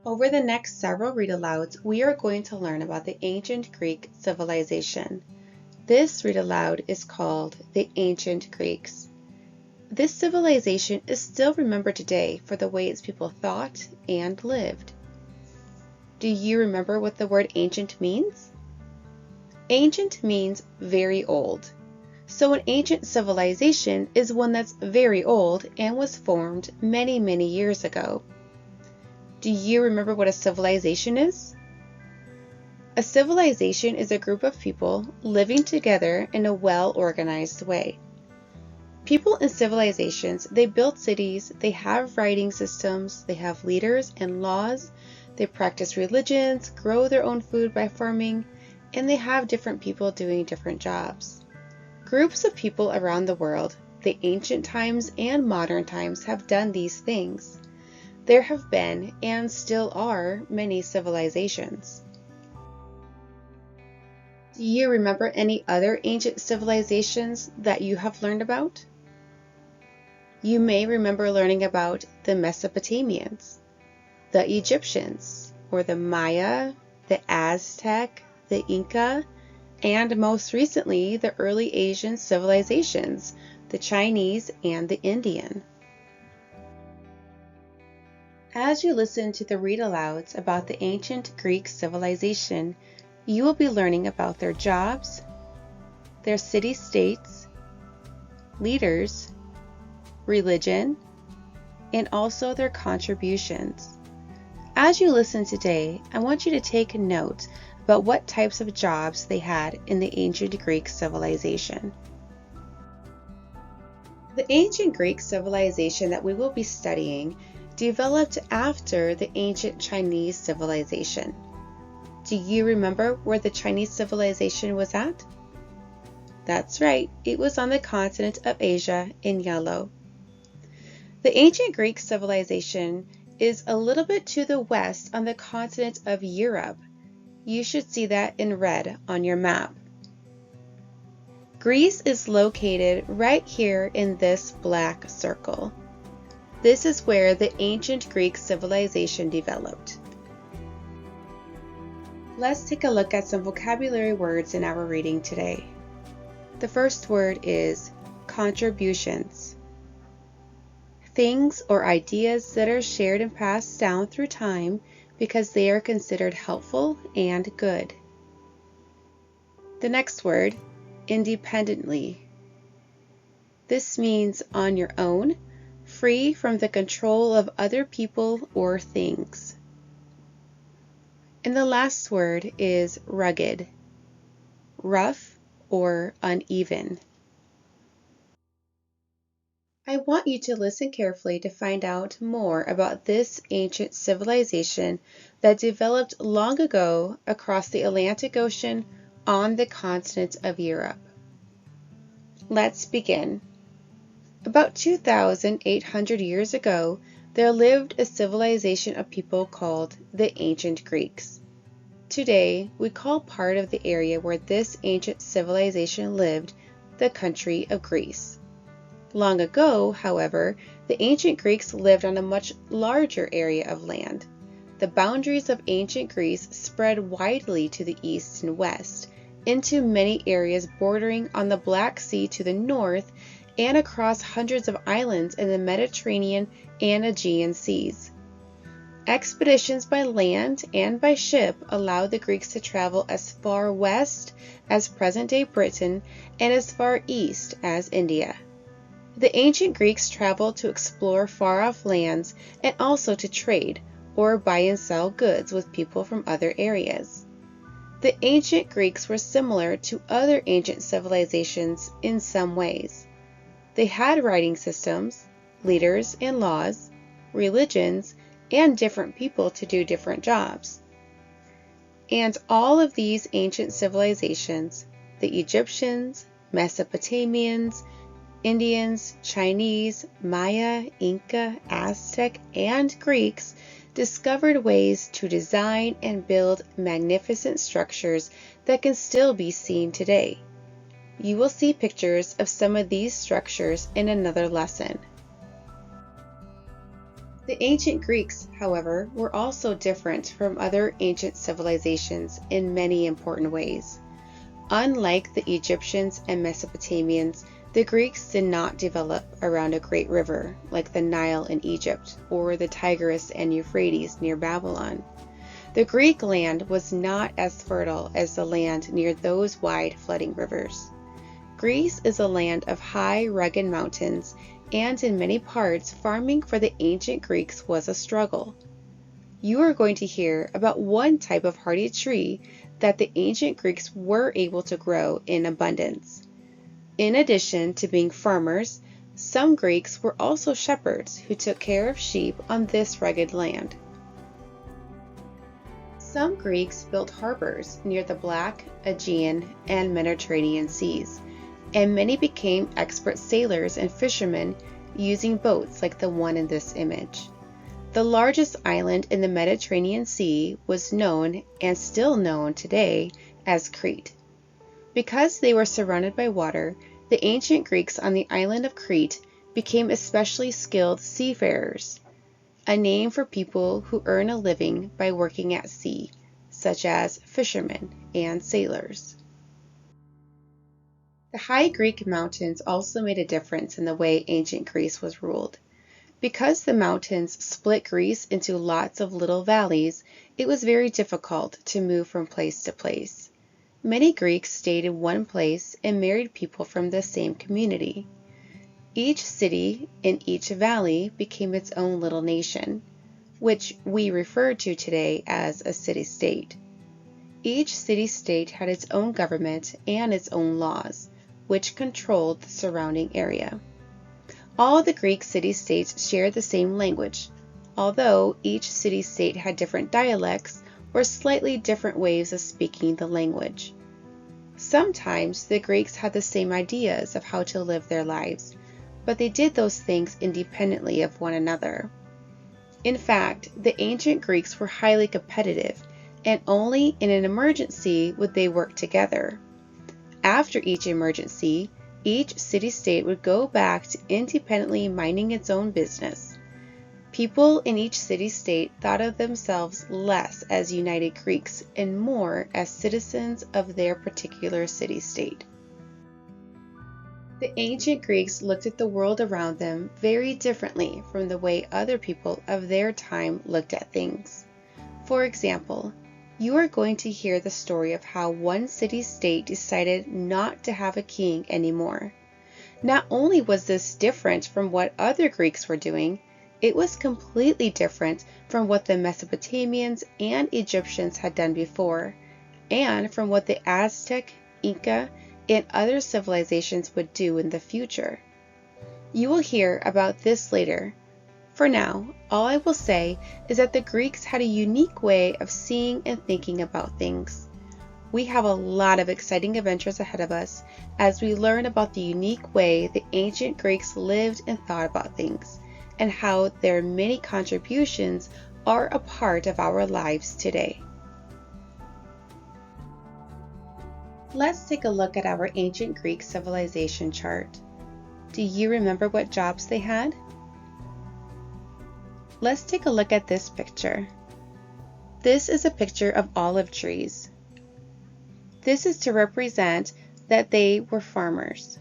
Over the next several read-alouds, we are going to learn about the ancient Greek civilization. This read-aloud is called the Ancient Greeks. This civilization is still remembered today for the way its people thought and lived. Do you remember what the word ancient means? Ancient means very old. So an ancient civilization is one that's very old and was formed many, many years ago. Do you remember what a civilization is? A civilization is a group of people living together in a well-organized way. People in civilizations, they build cities, they have writing systems, they have leaders and laws, they practice religions, grow their own food by farming, and they have different people doing different jobs. Groups of people around the world, the ancient times and modern times, have done these things. There have been, and still are, many civilizations. Do you remember any other ancient civilizations that you have learned about? You may remember learning about the Mesopotamians, the Egyptians, or the Maya, the Aztec, the Inca, and most recently the early Asian civilizations, the Chinese and the Indian. As you listen to the read-alouds about the ancient Greek civilization, you will be learning about their jobs, their city-states, leaders, religion, and also their contributions. As you listen today, I want you to take note about what types of jobs they had in the ancient Greek civilization. The ancient Greek civilization that we will be studying developed after the ancient Chinese civilization. Do you remember where the Chinese civilization was at? That's right, it was on the continent of Asia in yellow. The ancient Greek civilization is a little bit to the west on the continent of Europe. You should see that in red on your map. Greece is located right here in this black circle. This is where the ancient Greek civilization developed. Let's take a look at some vocabulary words in our reading today. The first word is contributions. Things or ideas that are shared and passed down through time because they are considered helpful and good. The next word, independently. This means on your own, free from the control of other people or things. And the last word is rugged, rough or uneven. I want you to listen carefully to find out more about this ancient civilization that developed long ago across the Atlantic Ocean on the continent of Europe. Let's begin. About 2,800 years ago, there lived a civilization of people called the ancient Greeks. Today, we call part of the area where this ancient civilization lived the country of Greece. Long ago, however, the ancient Greeks lived on a much larger area of land. The boundaries of ancient Greece spread widely to the east and west, into many areas bordering on the Black Sea to the north and across hundreds of islands in the Mediterranean and Aegean seas. Expeditions by land and by ship allowed the Greeks to travel as far west as present-day Britain and as far east as India. The ancient Greeks traveled to explore far-off lands and also to trade or buy and sell goods with people from other areas. The ancient Greeks were similar to other ancient civilizations in some ways. They had writing systems, leaders and laws, religions, and different people to do different jobs. And all of these ancient civilizations, the Egyptians, Mesopotamians, Indians, Chinese, Maya, Inca, Aztec, and Greeks discovered ways to design and build magnificent structures that can still be seen today. You will see pictures of some of these structures in another lesson. The ancient Greeks, however, were also different from other ancient civilizations in many important ways. Unlike the Egyptians and Mesopotamians, the Greeks did not develop around a great river like the Nile in Egypt or the Tigris and Euphrates near Babylon. The Greek land was not as fertile as the land near those wide flooding rivers. Greece is a land of high, rugged mountains, and in many parts, farming for the ancient Greeks was a struggle. You are going to hear about one type of hardy tree that the ancient Greeks were able to grow in abundance. In addition to being farmers, some Greeks were also shepherds who took care of sheep on this rugged land. Some Greeks built harbors near the Black, Aegean, and Mediterranean seas, and many became expert sailors and fishermen using boats like the one in this image. The largest island in the Mediterranean Sea was known, and still known today, as Crete. Because they were surrounded by water, the ancient Greeks on the island of Crete became especially skilled seafarers, a name for people who earn a living by working at sea, such as fishermen and sailors. The high Greek mountains also made a difference in the way ancient Greece was ruled. Because the mountains split Greece into lots of little valleys, it was very difficult to move from place to place. Many Greeks stayed in one place and married people from the same community. Each city in each valley became its own little nation, which we refer to today as a city-state. Each city-state had its own government and its own laws, which controlled the surrounding area. All the Greek city-states shared the same language, although each city-state had different dialects or slightly different ways of speaking the language. Sometimes the Greeks had the same ideas of how to live their lives, but they did those things independently of one another. In fact, the ancient Greeks were highly competitive, and only in an emergency would they work together. After each emergency, each city-state would go back to independently minding its own business. People in each city-state thought of themselves less as united Greeks and more as citizens of their particular city-state. The ancient Greeks looked at the world around them very differently from the way other people of their time looked at things. For example, you are going to hear the story of how one city-state decided not to have a king anymore. Not only was this different from what other Greeks were doing, it was completely different from what the Mesopotamians and Egyptians had done before, and from what the Aztec, Inca, and other civilizations would do in the future. You will hear about this later. For now, all I will say is that the Greeks had a unique way of seeing and thinking about things. We have a lot of exciting adventures ahead of us as we learn about the unique way the ancient Greeks lived and thought about things, and how their many contributions are a part of our lives today. Let's take a look at our ancient Greek civilization chart. Do you remember what jobs they had? Let's take a look at this picture. This is a picture of olive trees. This is to represent that they were farmers.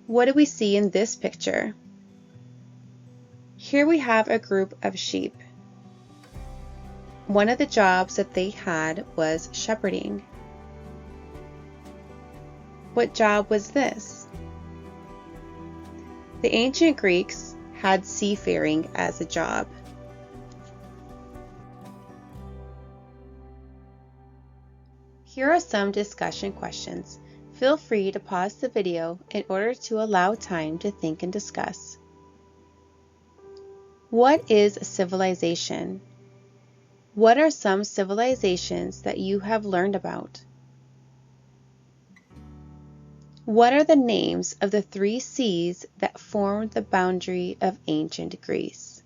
What do we see in this picture? Here we have a group of sheep. One of the jobs that they had was shepherding. What job was this? The ancient Greeks had seafaring as a job. Here are some discussion questions. Feel free to pause the video in order to allow time to think and discuss. What is a civilization? What are some civilizations that you have learned about? What are the names of the 3 seas that formed the boundary of ancient Greece?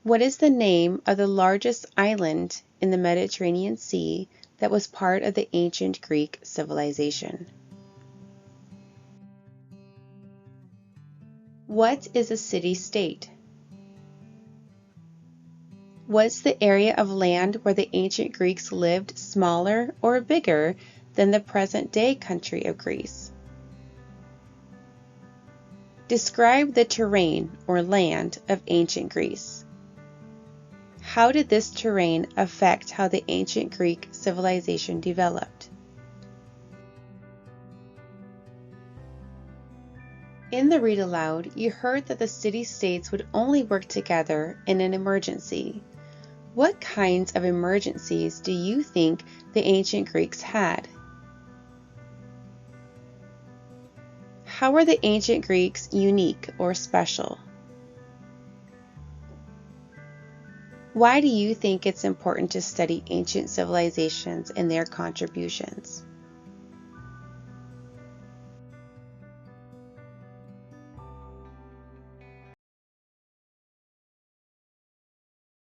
What is the name of the largest island in the Mediterranean Sea that was part of the ancient Greek civilization? What is a city-state? Was the area of land where the ancient Greeks lived smaller or bigger than the present-day country of Greece? Describe the terrain or land of ancient Greece. How did this terrain affect how the ancient Greek civilization developed? In the read aloud, you heard that the city-states would only work together in an emergency. What kinds of emergencies do you think the ancient Greeks had? How were the ancient Greeks unique or special? Why do you think it's important to study ancient civilizations and their contributions?